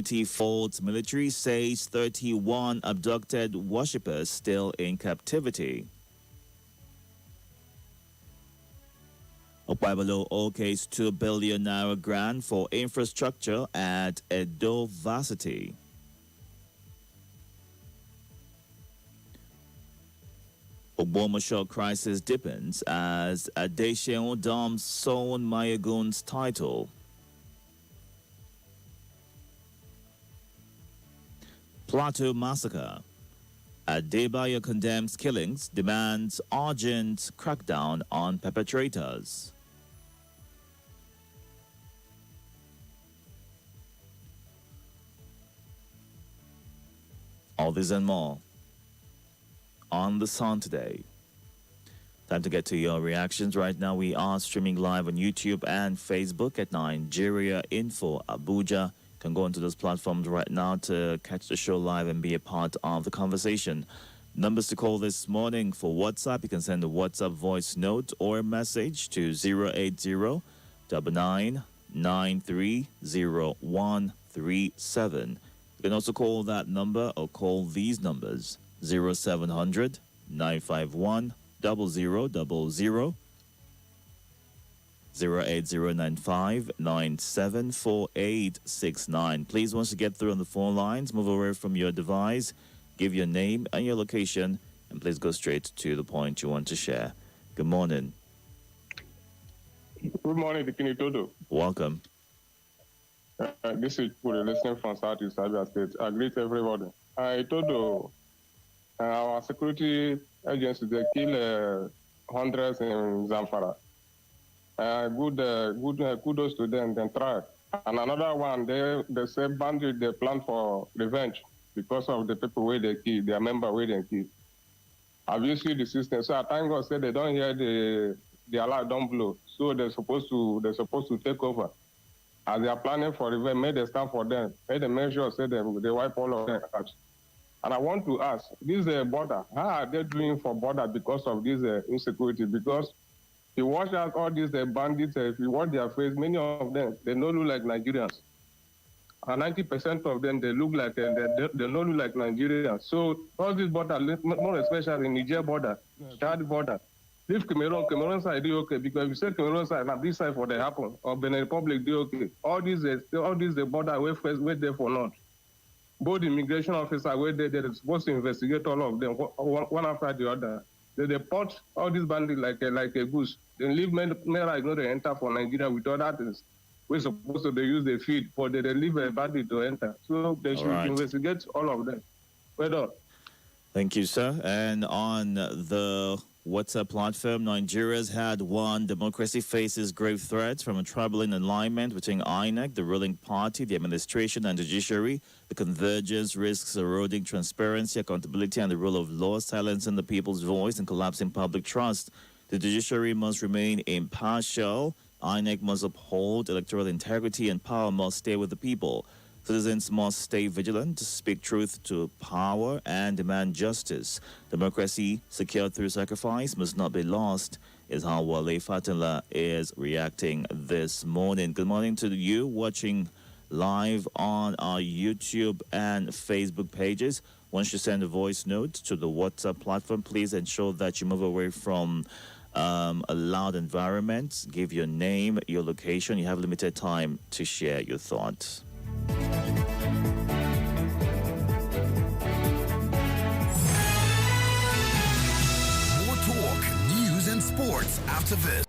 24. Military says 31 abducted worshippers still in captivity. Okwabalo okay's 2 billion naira grant for infrastructure at Itodo Varsity. Ogbomoso crisis deepens as Adesina dumps Son Mayegun's title. Plateau massacre. Adebayo condemns killings, demands urgent crackdown on perpetrators. All this and more on The Sun today. Time to get to your reactions. Right now, we are streaming live on YouTube and Facebook at Nigeria Info Abuja. You can go into those platforms right now to catch the show live and be a part of the conversation. Numbers to call this morning for WhatsApp. You can send a WhatsApp voice note or a message to 080 99930137. You can also call that number or call these numbers 0700 951 0000, 08095974869. Please, once you get through on the phone lines, move away from your device, give your name and your location, and please go straight to the point you want to share. Good morning. Good morning, Itodo. Welcome. This is Puri, listening from Southeast Abia State. I greet everybody. Itodo, our security agencies, they kill hundreds in Zamfara. Kudos to them, then try. And another one, they say bandit, they plan for revenge because of the people where they kill, their member where they kill. Obviously, the system. So I thank God say they don't hear the alarm don't blow. So they're supposed to take over. As they are planning for revenge, may they stand for them. May they make sure say they wipe all of them out. And I want to ask, this border, how are they doing for border because of this insecurity? Because if you watch out all these bandits, if you watch their face, many of them, they don't look like Nigerians. And 90% of them, they look like, they don't look like Nigerians. So all these borders, more especially in Niger border, Chad border, leave Cameroon side, do okay. Because if you say Cameroon side, now this side for the happen, or Benin Republic, do okay. All these border wait there for not. Both immigration officers were there, they're supposed to investigate all of them, one after the other. They deport all these bandits like a goose. They leave men like not to enter for Nigeria with other things. We're supposed to use the feed, but they leave a bandit to enter. So they should investigate all of them. Well done. Thank you, sir. And on the WhatsApp platform, Nigeria's had one. Democracy faces grave threats from a troubling alignment between INEC, the ruling party, the administration, and judiciary. The convergence risks eroding transparency, accountability, and the rule of law, silencing the people's voice, and collapsing public trust. The judiciary must remain impartial. INEC must uphold electoral integrity, and power must stay with the people. Citizens must stay vigilant, speak truth to power, and demand justice. Democracy, secured through sacrifice, must not be lost, is how Wale Fatila is reacting this morning. Good morning to you watching live on our YouTube and Facebook pages. Once you send a voice note to the WhatsApp platform, please ensure that you move away from a loud environment. Give your name, your location. You have limited time to share your thoughts. More talk, news, and sports after this.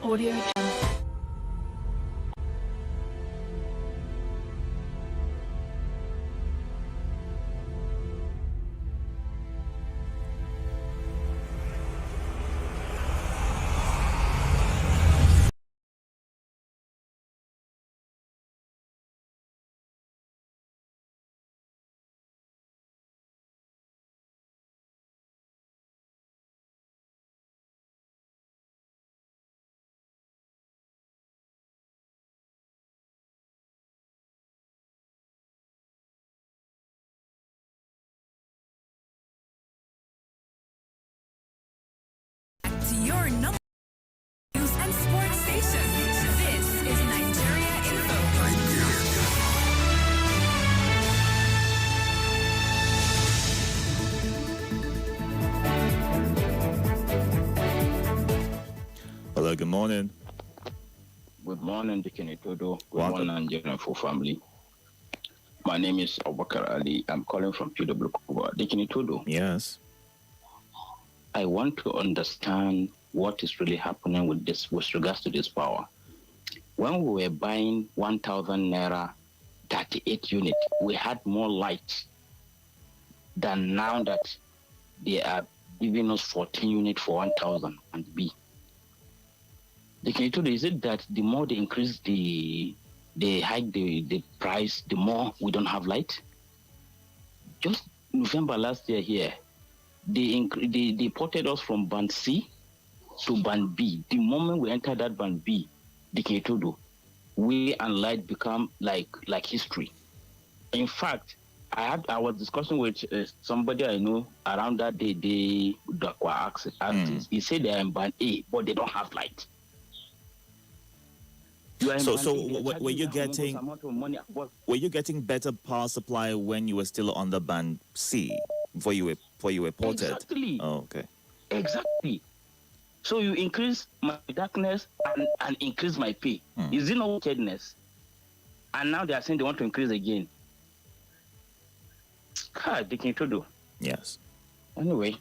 Audio one sports station. This is Nigeria Info. Hello, good morning. Good morning, Itodo. Good Welcome. morning, Nigerian full family. My name is Abubakar Ali. I'm calling from PW Kuba. Itodo, Yes. I want to understand what is really happening with regards to this power. When we were buying 1,000 naira 38 unit, we had more light than now that they are giving us 14 unit for 1,000 and B. Itodo, is it that the more they increase they hike the price, the more we don't have light? Just November last year here, they ported us from band C to band B. The moment we enter that band B, Itodo, we and light become like history. In fact, I was discussing with somebody I know around that day. He said they are in band A, but they don't have light. Were you getting better power supply when you were still on the band C before you were ported? Exactly. Oh, okay. Exactly. So you increase my darkness and increase my pay. Is it not wickedness? And now they are saying they want to increase again. They can do. Yes. Anyway,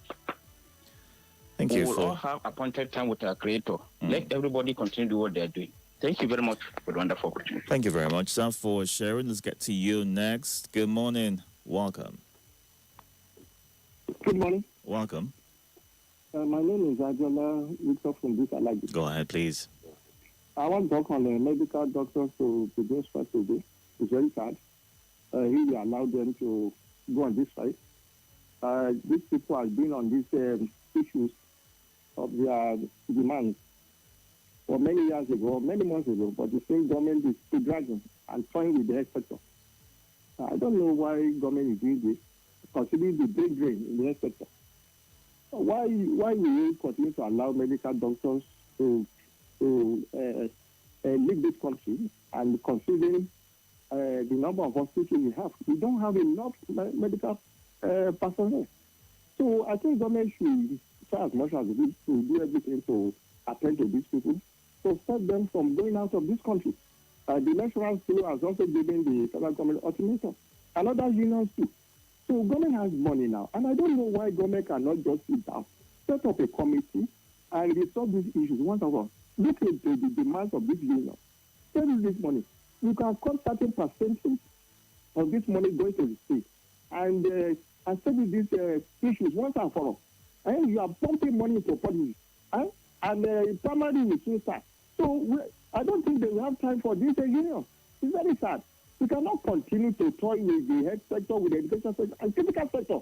Thank we you will for all have appointed time with our creator. Let everybody continue to do what they are doing. Thank you very much for the wonderful opportunity. Thank you very much, sir, for sharing. Let's get to you next. Good morning. Welcome. Good morning. Welcome. My name is Ajola Victor from this Alagi. Go ahead, please. I want to talk on the medical doctors to do strike today. It's very sad. He will allow them to go on this side. These people have been on these issues of their demands for many years ago, many months ago, but the same government is still dragging and toying with the health sector. I don't know why government is doing this, considering the big drain in the health sector. Why will we continue to allow medical doctors to leave this country, and considering the number of hospitals we have? We don't have enough medical personnel. So I think government should try as much as it is to do everything to attend to these people, to stop them from going out of this country. The lecturers too has also given the federal government ultimatum, and other unions too. So government has money now, and I don't know why government cannot just sit down, set up a committee, and resolve these issues once and for all. Look at the demands of this union. Spend this money. You can cut certain percentage of this money going to the state, and settle these issues once and for all. And you are pumping money into politics, and primarily with suicide. So I don't think they will have time for this union. It's very sad. We cannot continue to toy with the health sector, with the education sector, and physical sector,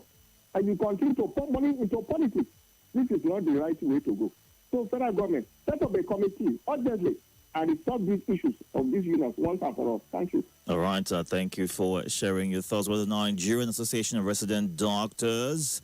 and you continue to pump money into politics. This is not the right way to go. So federal government, set up a committee urgently and resolve these issues of these unions once and for all. Thank you. All right. Thank you for sharing your thoughts with the Nigerian Association of Resident Doctors.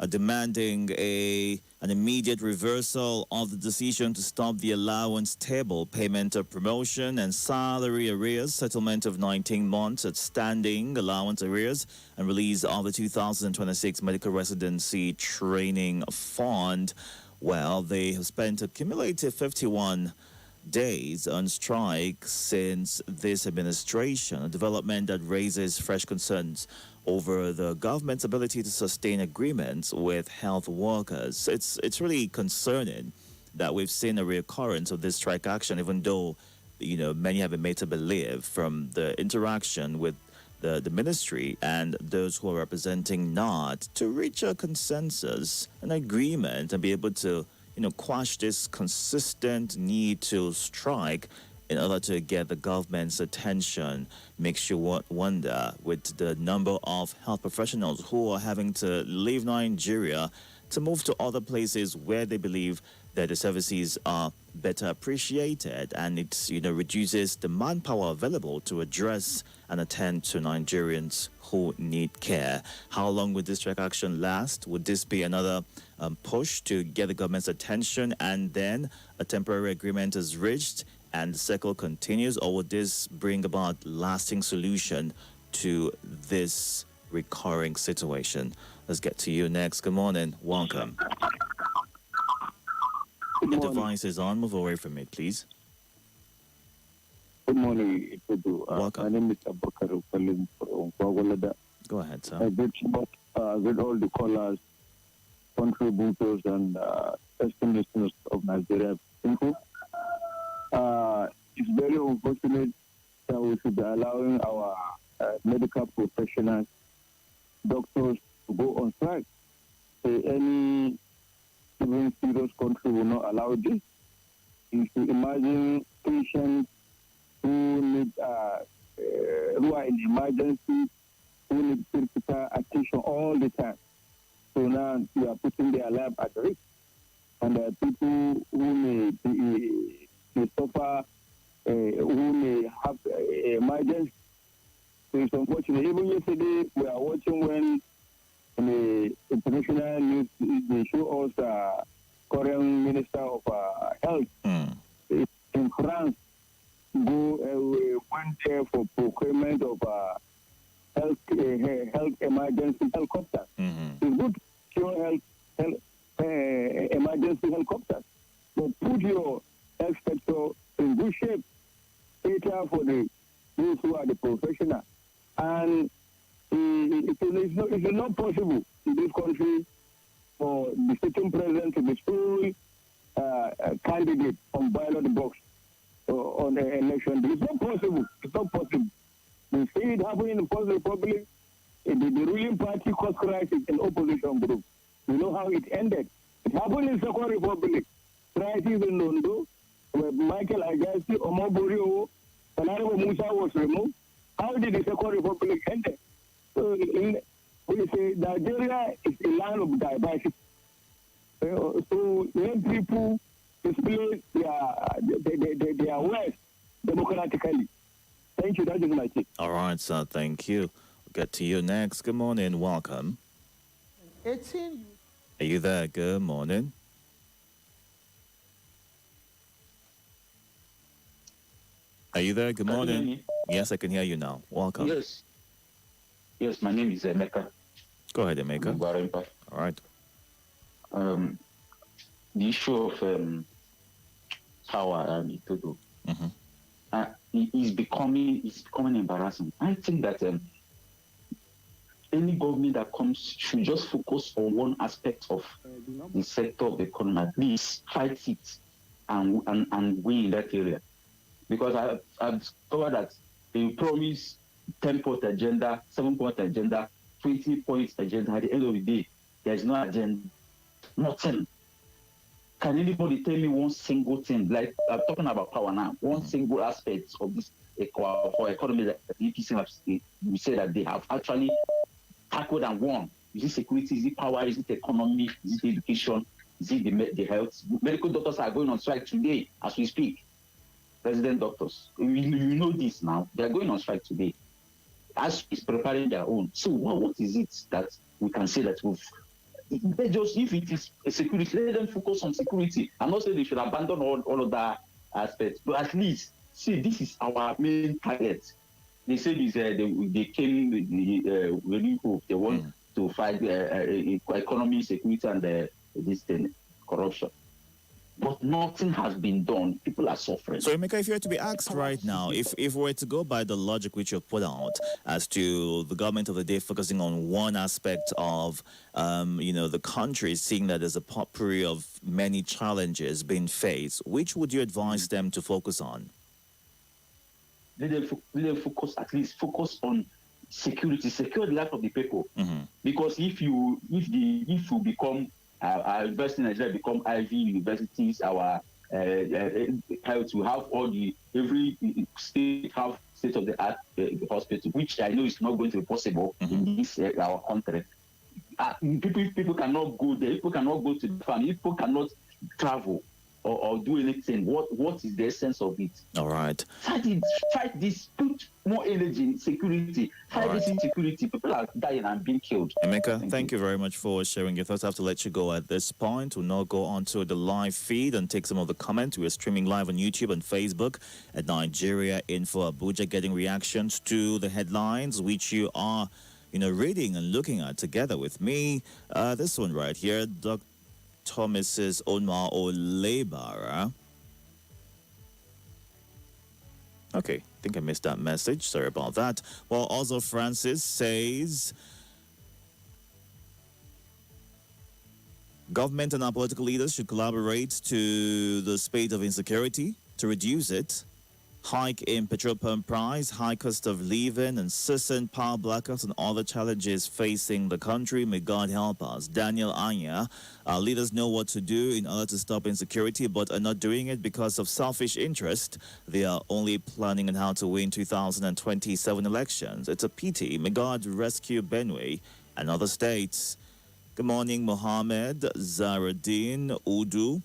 Demanding an immediate reversal of the decision to stop the allowance table, payment of promotion and salary arrears, settlement of 19 months at standing allowance arrears, and release of the 2026 Medical Residency Training Fund. Well, they have spent a cumulative 51 days on strike since this administration, a development that raises fresh concerns over the government's ability to sustain agreements with health workers. It's really concerning that we've seen a reoccurrence of this strike action, even though, many have been made to believe from the interaction with the ministry and those who are representing NOT to reach a consensus, an agreement, and be able to, quash this consistent need to strike in order to get the government's attention. Makes you wonder, with the number of health professionals who are having to leave Nigeria to move to other places where they believe that the services are better appreciated, and it reduces the manpower available to address and attend to Nigerians who need care. How long would this strike action last? Would this be another push to get the government's attention and then a temporary agreement is reached and the cycle continues, or would this bring about lasting solution to this recurring situation? Let's get to you next. Good morning. Welcome. Your device is on. Move away from it, please. Good morning, Itodo. Welcome. My name is Abakar Kalim from Kwagwalada. Go ahead, sir. I greet all the callers, contributors, and esteemed listeners of Nigeria. Info. It's very unfortunate that we should be allowing our medical professionals, doctors, to go on strike. Any even serious country will not allow this. You should imagine patients who need, who are in emergency, who need critical attention all the time. So now we are putting their life at risk. And there are people who may suffer, who may have emergency. So it's unfortunate. Even yesterday, we are watching when the international news, they show us Korean Minister of Health in France went there for procurement of health emergency helicopters. It's good to health emergency helicopters. But put your health sector in good shape, cater for those who are the professional. And it's not possible in this country for the sitting president to be sole candidate on ballot box on the election. It's not possible. It's not possible. We see it happening in the First Republic. The ruling party caused crisis in opposition group. We know how it ended. It happened in Second Republic. Crisis in Londo, where Michael Agasti, Omoborio, Honorable Musa was removed. How did the Second Republic end? So we say Nigeria is a land of diversity. So let people display their worth democratically. Thank you. That is my take. All right, sir. Thank you. We'll get to you next. Good morning. Welcome. 18. Are you there? Good morning. Are you there? Good morning. Yes, I can hear you now. Welcome. Yes, my name is Emeka. Go ahead, Emeka. All right. The issue of power and Itodo is becoming embarrassing. I think that any government that comes should just focus on one aspect of the sector of the economy, at least fight it and win in that area. Because I've discovered that they promise 10-point agenda, 7-point agenda, 20-point agenda. At the end of the day, there is no agenda, nothing. Can anybody tell me one single thing? Like I'm talking about power now. One single aspect of this for economy that the EPC have we say that they have actually tackled and won. Is it security? Is it power? Is it economy? Is it education? Is it the health? Medical doctors are going on strike today as we speak. Resident doctors, you know this now. They are going on strike today. As is preparing their own. So what is it that we can say that they just, if it is a security, let them focus on security. I'm not saying they should abandon all of that aspects, but at least see this is our main target. They say this. They came with the really hope they want to fight economy, security, and this thing, corruption. But nothing has been done. People are suffering. So, Emeka, if you were to be asked right now, if we were to go by the logic which you've put out as to the government of the day focusing on one aspect of, the country, seeing that there's a potpourri of many challenges being faced, which would you advise them to focus on? Let them focus on security, secure the life of the people. Because if you become university in Nigeria become Ivy universities, our health will have every state have state of the art hospital, which I know is not going to be possible in this our country. People cannot go there. People cannot go to the farm. People cannot travel. or do anything. What is the essence of it? All right. Fight this, put more energy in security, fight this insecurity. People are dying and being killed. Emeka, thank you very much for sharing your thoughts. I have to let you go at this point. We'll now go on to the live feed and take some of the comments. We're streaming live on YouTube and Facebook at Nigeria Info Abuja, getting reactions to the headlines, which you are, reading and looking at together with me. This one right here, Dr. Mrs. Onma Olebara. Okay, I think I missed that message. Sorry about that. Well, also Francis says, government and our political leaders should collaborate to the spate of insecurity to reduce it. Hike in petrol pump price, high cost of living, and incessant power blackouts and other challenges facing the country. May God help us. Daniel Anya, our leaders know what to do in order to stop insecurity, but are not doing it because of selfish interest. They are only planning on how to win 2027 elections. It's a pity. May God rescue Benue and other states. Good morning, Mohammed Zaradin Udu.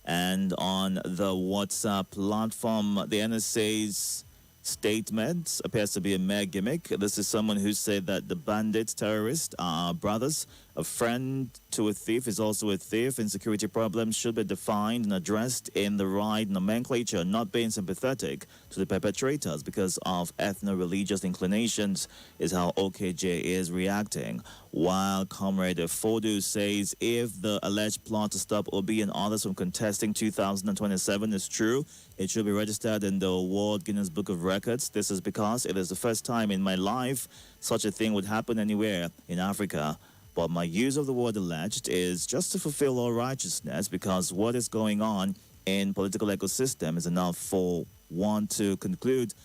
And on the WhatsApp platform, the NSA's statement appears to be a mere gimmick. This is someone who said that the bandits, terrorists, are our brothers. A friend to a thief is also a thief. Insecurity problems should be defined and addressed in the right nomenclature, not being sympathetic to the perpetrators because of ethno-religious inclinations is how OKJ is reacting. While Comrade Itodo says if the alleged plot to stop Obi and others from contesting 2027 is true, it should be registered in the World Guinness Book of Records. This is because it is the first time in my life such a thing would happen anywhere in Africa. But my use of the word alleged is just to fulfill all righteousness, because what is going on in political ecosystem is enough for one to conclude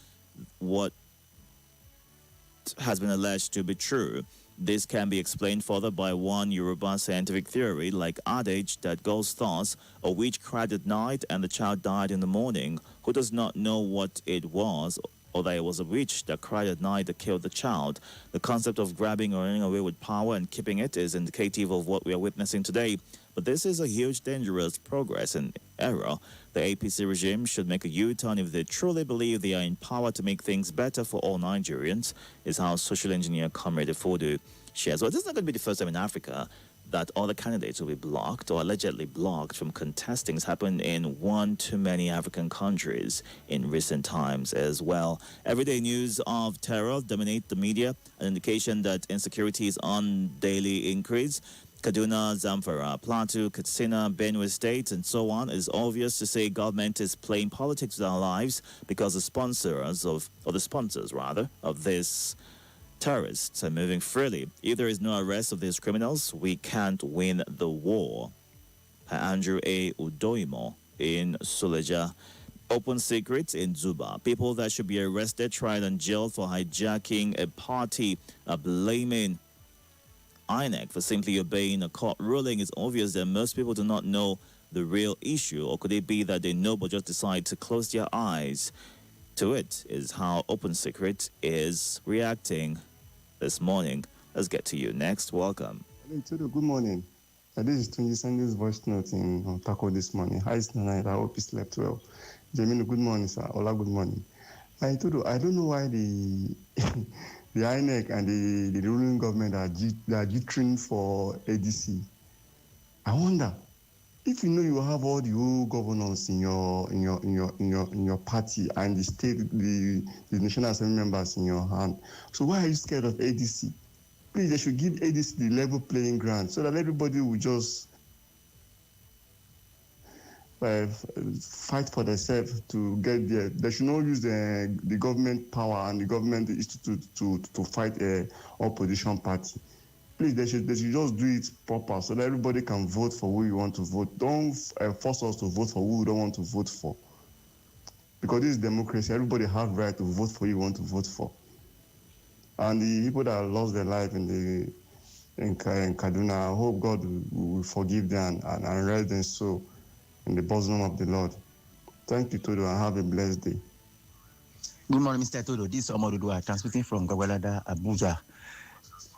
what has been alleged to be true. This can be explained further by one Yoruba scientific theory like adage that ghost thoughts a witch cried at night and the child died in the morning. Who does not know what it was, or that it was a witch that cried at night that killed the child? The concept of grabbing or running away with power and keeping it is indicative of what we are witnessing today. But this is a huge, dangerous progress and error. The APC regime should make a U-turn if they truly believe they are in power to make things better for all Nigerians, is how social engineer Comrade Itodo shares. Well, this is not going to be the first time in Africa that other candidates will be blocked or allegedly blocked from contesting. It's happened in one too many African countries in recent times as well. Everyday news of terror dominate the media, an indication that insecurity is on daily increase. Kaduna, Zamfara, Plateau, Katsina, Benue State, and so on. It's obvious to say government is playing politics with our lives because the sponsors of this terrorists are moving freely. If there is no arrest of these criminals, we can't win the war. Andrew A. Udoimo in Suleja. Open secrets in Zuba. People that should be arrested, tried, and jailed for hijacking a party are blaming INEC for simply obeying a court ruling. It's obvious that most people do not know the real issue, or could it be that they know but just decide to close their eyes to it, is how Open Secret is reacting this morning. Let's get to you next. Welcome. Itodo, good morning. This is Tunji Sunday's voice note in Taco this morning. Hi, it's night. I hope you slept well. Jemino, good morning, sir. Ola, good morning. Itodo, I don't know why the the INEC and the ruling government are jittering for ADC. I wonder if you know you have all the old governors in your party and the state, the National Assembly members in your hand. So why are you scared of ADC? Please, they should give ADC the level playing ground so that everybody will just fight for themselves to get there. They should not use the government power and the government institute to fight a opposition party. Please, they should just do it proper so that everybody can vote for who you want to vote. Don't force us to vote for who we don't want to vote for. Because this is democracy. Everybody has right to vote for who you want to vote for. And the people that lost their life in Kaduna, I hope God will forgive them and rest them so in the bosom of the Lord. Thank you, Todo, and have a blessed day. Good morning, Mr. Todo. This is Omorudu, transmitting from Gawalada, Abuja.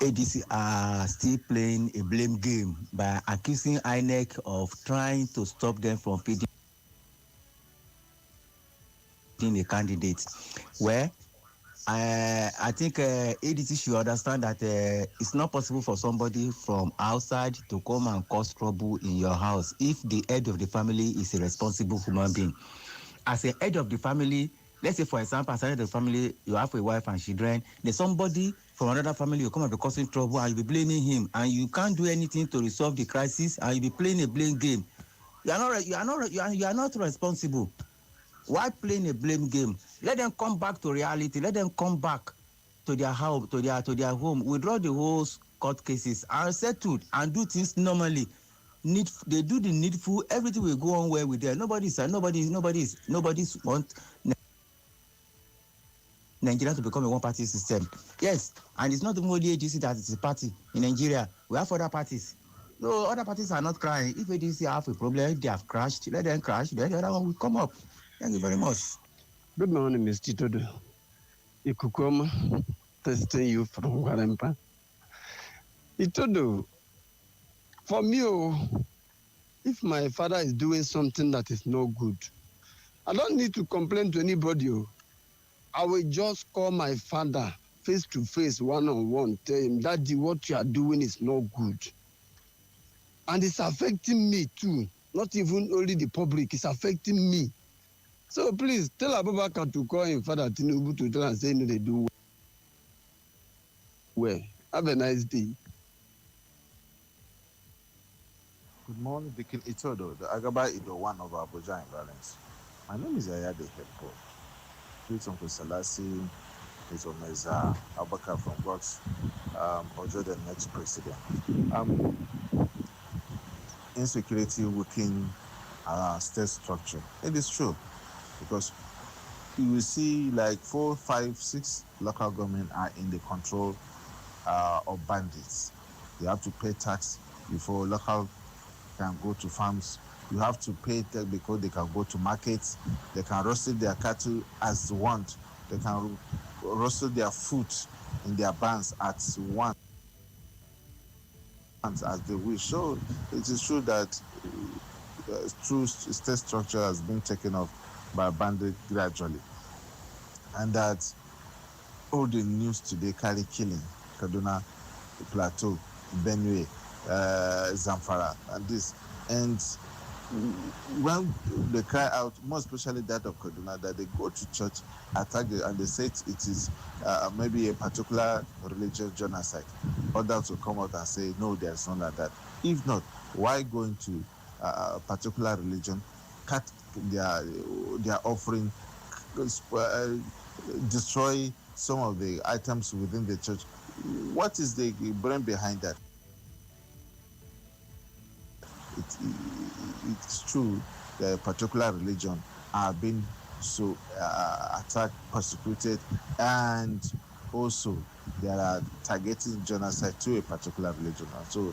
ADC are still playing a blame game by accusing INEC of trying to stop them from feeding a candidate. Where I think ADC should understand that it's not possible for somebody from outside to come and cause trouble in your house if the head of the family is a responsible human being. As a head of the family, let's say, for example, as a head of the family, you have a wife and children, there's somebody from another family will come and be causing trouble and you'll be blaming him and you can't do anything to resolve the crisis and you'll be playing a blame game. You are not responsible. Why playing a blame game? Let them come back to reality. Let them come back to their house, to their home. Withdraw the whole court cases and settle and do things normally. They do the needful. Everything will go on well with them. Nobody's want Nigeria to become a one-party system. Yes, and it's not only AGC that is a party in Nigeria. We have other parties. No, other parties are not crying. If AGC have a problem, they have crashed. Let them crash. Then the other one will come up. Thank you very much. Good morning, Mr. Itodo. Ikukoma, testing you from Warempa. Itodo, for me, if my father is doing something that is no good, I don't need to complain to anybody. I will just call my father face to face, one-on-one, tell him, Daddy, what you are doing is not good. And it's affecting me too. Not even only the public, it's affecting me. So please tell Abubakar to call him Father Tinubu to tell and say no, they do well. Have a nice day. Good morning, Deacon Itodo, the Agaba Ido, one of Abuja in Valence. My name is Ayade Heppo. It's Uncle Selassie, it's Omeza Abubakar from Box, Ojo, the next president. Insecurity working around state structure. It is true, because you will see like 4, 5, 6 local government are in the control of bandits. You have to pay tax before local can go to farms. You have to pay tax because they can go to markets. They can roast their cattle as they want. They can roast their food in their barns as once as they wish. So it is true that true state structure has been taken off by bandits gradually, and that all the news today carry killing, Kaduna, Plateau, Benue, Zamfara, and this. And when they cry out, more especially that of Kaduna, that they go to church, attack, and they say it is maybe a particular religious genocide. Others will come out and say, no, there's none like that. If not, why going to a particular religion, cut their offering, destroy some of the items within the church? What is the brain behind that? It's true that a particular religion are being so attacked, persecuted, and also there are targeting genocide to a particular religion. So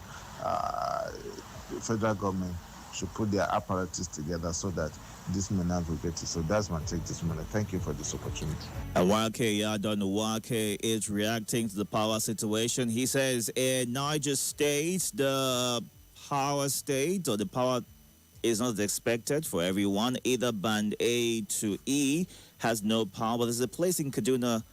the federal government should put their apparatus together so that this may not will get it. So that's my take this morning. Thank you for this opportunity. Awake Yadon is reacting to the power situation. He says in Niger State, the power state or the power is not expected for everyone. Either band A to E has no power. There's a place in Kaduna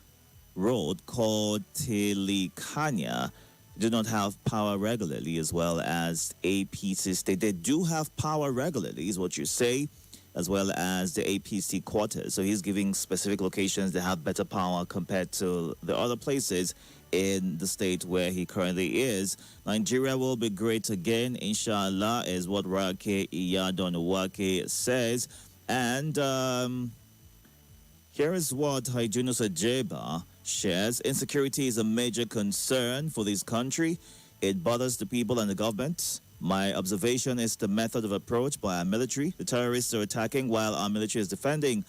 Road called Tilikanya. Do not have power regularly, as well as APC state. They do have power regularly, is what you say, as well as the APC quarters. So he's giving specific locations that have better power compared to the other places in the state where he currently is. Nigeria will be great again, inshallah, is what Rake Iyadonwake says. And here is what Haijunus Ajeba shares. Insecurity is a major concern for this country. It bothers the people and the government. My observation is the method of approach by our military. The terrorists are attacking while our military is defending.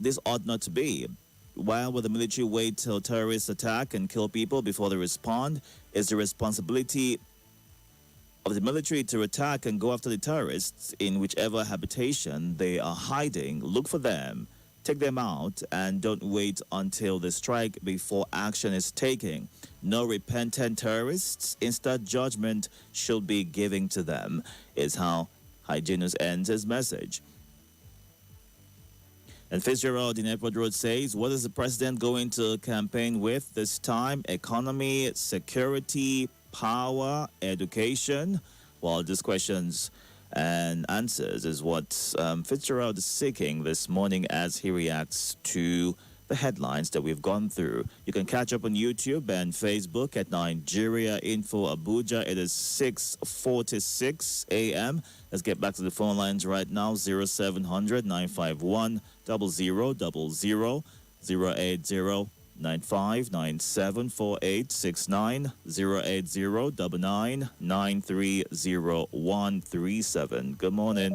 This ought not to be. Why will the military wait till terrorists attack and kill people before they respond? It's the responsibility of the military to attack and go after the terrorists in whichever habitation they are hiding. Look for them, Take them out and don't wait until they strike before action is taken. No repentant terrorists. Instead, judgment should be given to them, is how Hyginus ends his message. And Fitzgerald in Airport Road says, what is the president going to campaign with this time? Economy, security, power, education? Well, these questions and answers is what Fitzgerald is seeking this morning as he reacts to the headlines that we've gone through. You can catch up on YouTube and Facebook at Nigeria Info Abuja. It is 6:46 a.m. Let's get back to the phone lines right now. 0700 951 0000 080 95974869 08099930137. Good morning.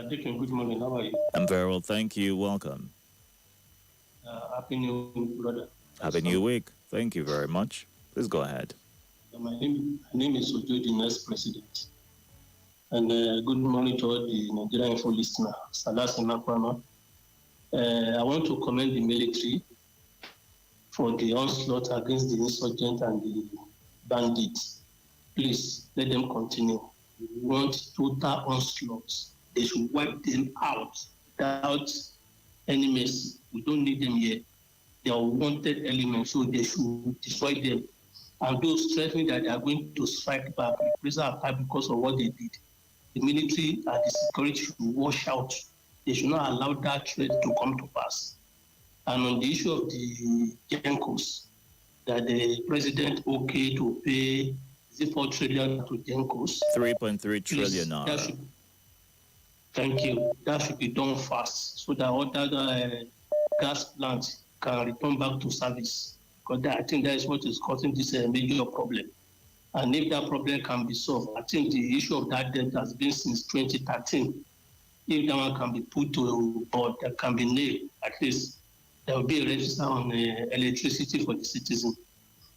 Dickon, good morning. How are you? I'm very well, thank you. Welcome. Happy New Week, brother. Happy New Week. Thank you very much. Please go ahead. My name is Ojo, the next president. And good morning to all the Nigerian Info listeners. Salas Imakwama. I want to commend the military for the onslaught against the insurgent and the bandits. Please let them continue. We want total onslaught. They should wipe them out without any mercy. We don't need them here. They are wanted elements, so they should destroy them. And those threatening that they are going to strike back, replace our part because of what they did. The military and the security should wash out. They should not allow that threat to come to pass. And on the issue of the Gencos, that the president okay to pay, is it 4 trillion to Gencos? 3.3 trillion now. Thank you. That should be done fast so that other gas plants can return back to service. Because I think that is what is causing this major problem. And if that problem can be solved, I think the issue of that debt has been since 2013. If that one can be put to board, that can be nailed, at least there will be a register on electricity for the citizen.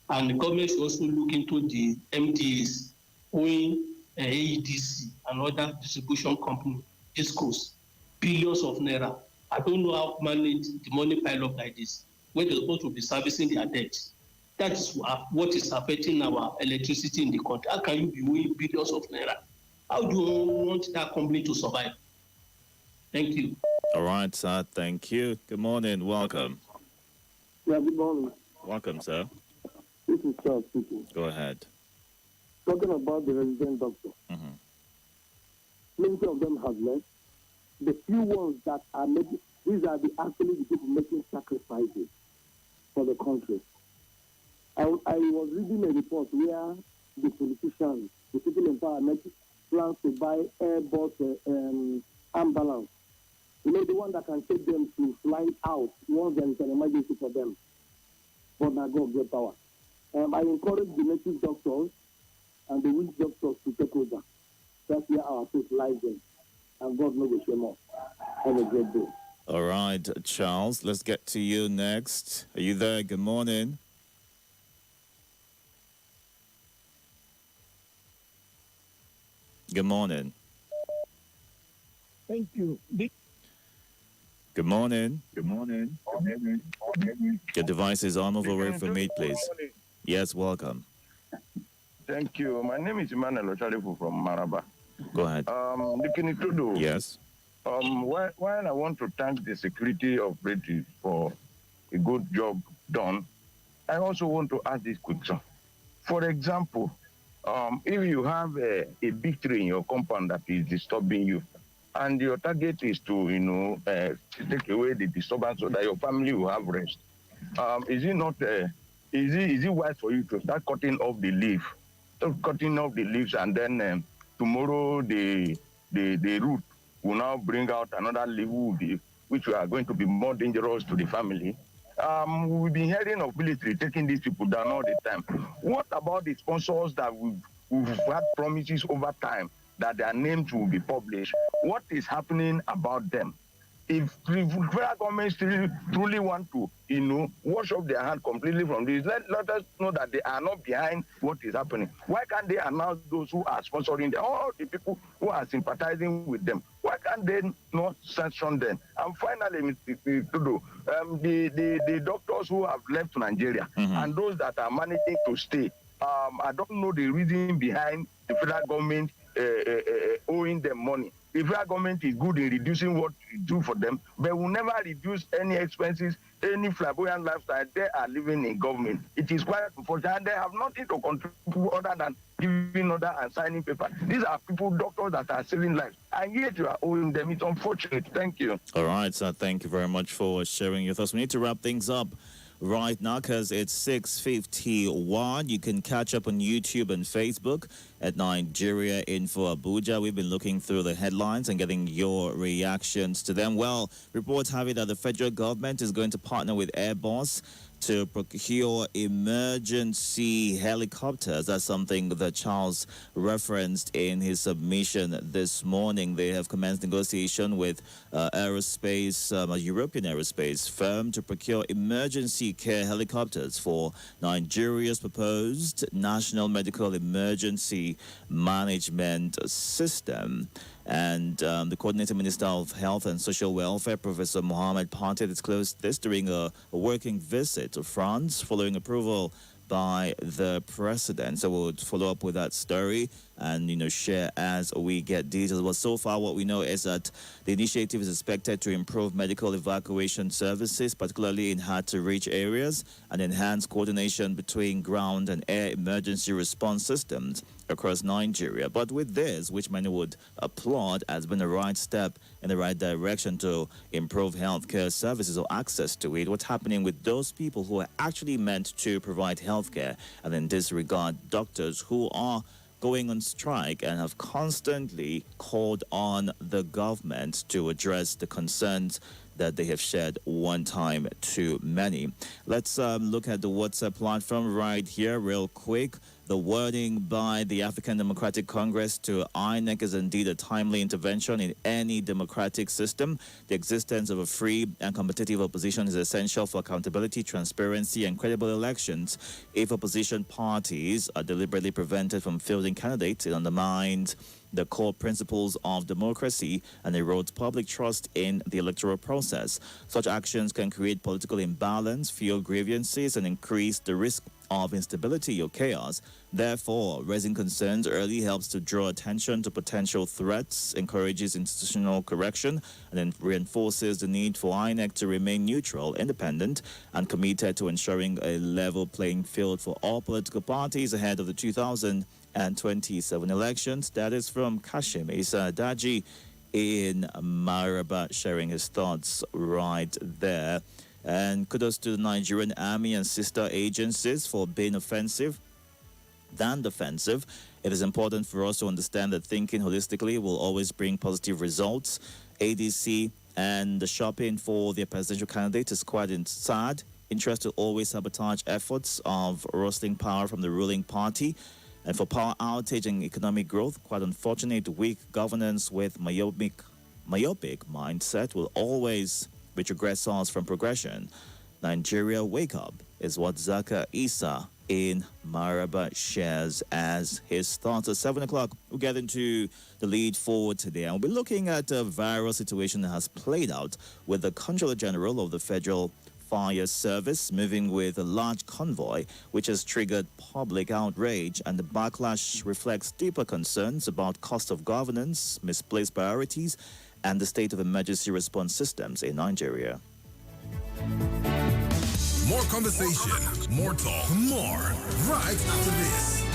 And the government should also look into the MDAs, owing AEDC and other distribution company, discos, billions of naira. I don't know how to manage the money pile up like this, when they're supposed to be servicing their debt. That is what is affecting our electricity in the country. How can you be owing billions of naira? How do you want that company to survive? Thank you. All right, sir. Thank you. Good morning. Welcome. Yeah, good morning. Welcome, sir. This is Charles speaking. Go ahead. Talking about the resident doctor. Many of them have left. The few ones that are making, these are actually the people making sacrifices for the country. I was reading a report where the politicians, the people in power, plans to buy Airbus ambulance. You know, the one that can take them to fly out once there is an emergency for them. But now God get power. I encourage the native doctors and the witch doctors to take over. That's where our faith lies in. And God knows we more. Have a great day. All right, Charles, let's get to you next. Are you there? Good morning. Good morning. Thank you. Good morning. Good morning. Your device is on over for me, please. Yes, welcome. Thank you. My name is Emmanuel Ochalifu from Maraba. Go ahead. Itodo. Yes. While I want to thank the security operatives for a good job done, I also want to ask this question. For example, if you have a big tree in your compound that is disturbing you, and your target is to, take away the disturbance so that your family will have rest, is it not? Is it wise for you to start cutting off the leaf, and then tomorrow the root will now bring out another leaf which are going to be more dangerous to the family? We've been hearing of military taking these people down all the time. What about the sponsors that we've had promises over time that their names will be published? What is happening about them? If the federal government truly want to, wash off their hand completely from this, let us know that they are not behind what is happening. Why can't they announce those who are sponsoring them, all the people who are sympathizing with them? Why can't they not sanction them? And finally, Mr. Itodo, the doctors who have left Nigeria and those that are managing to stay, I don't know the reason behind the federal government owing them money. The federal government is good in reducing what we do for them, but will never reduce any expenses, any flamboyant lifestyle they are living in government. It is quite unfortunate. And they have nothing to contribute other than giving order and signing paper. These are people, doctors that are saving lives, and yet you are owing them. It's unfortunate. Thank you. All right, so thank you very much for sharing your thoughts. We need to wrap things up right now because it's 6:51. You can catch up on YouTube and Facebook at Nigeria Info Abuja. We've been looking through the headlines and getting your reactions to them. Well, reports have it that the federal government is going to partner with Airbus to procure emergency helicopters. That's something that Charles referenced in his submission this morning. They have commenced negotiation with a European aerospace firm to procure emergency care helicopters for Nigeria's proposed National Medical Emergency Management System. And the Coordinating Minister of Health and Social Welfare, Professor Mohamed Partey, disclosed this during a working visit to France following approval by the president. So we'll follow up with that story and, share as we get details. But so far, what we know is that the initiative is expected to improve medical evacuation services, particularly in hard-to-reach areas, and enhance coordination between ground and air emergency response systems across Nigeria. But with this, which many would applaud, has been a right step in the right direction to improve healthcare services or access to it. What's happening with those people who are actually meant to provide healthcare, and in this regard, doctors who are going on strike and have constantly called on the government to address the concerns that they have shared one time too many. Let's look at the WhatsApp platform right here real quick. The wording by the African Democratic Congress to INEC is indeed a timely intervention in any democratic system. The existence of a free and competitive opposition is essential for accountability, transparency, and credible elections. If opposition parties are deliberately prevented from fielding candidates, it undermines the core principles of democracy and erodes public trust in the electoral process. Such actions can create political imbalance, fuel grievances, and increase the risk of instability or chaos. Therefore, raising concerns early helps to draw attention to potential threats, encourages institutional correction, and then reinforces the need for INEC to remain neutral, independent, and committed to ensuring a level playing field for all political parties ahead of the 2027 elections. That is from Kashim Isa Daji in Maraba, sharing his thoughts right there. And kudos to the Nigerian Army and sister agencies for being offensive than defensive. It is important for us to understand that thinking holistically will always bring positive results. ADC and the shopping for their presidential candidate is quite sad. Interest to always sabotage efforts of wresting power from the ruling party. And for power outage and economic growth, quite unfortunate, weak governance with myopic mindset will always retrogress us from progression. Nigeria, wake up, is what Zaka Isa in Maraba shares as his thoughts. At 7 o'clock, we'll get into the lead forward today. And we'll be looking at a viral situation that has played out with the Controller General of the Federal Fire Service moving with a large convoy, which has triggered public outrage, and the backlash reflects deeper concerns about cost of governance, misplaced priorities, and the state of emergency response systems in Nigeria. More conversation, more talk, more right after this.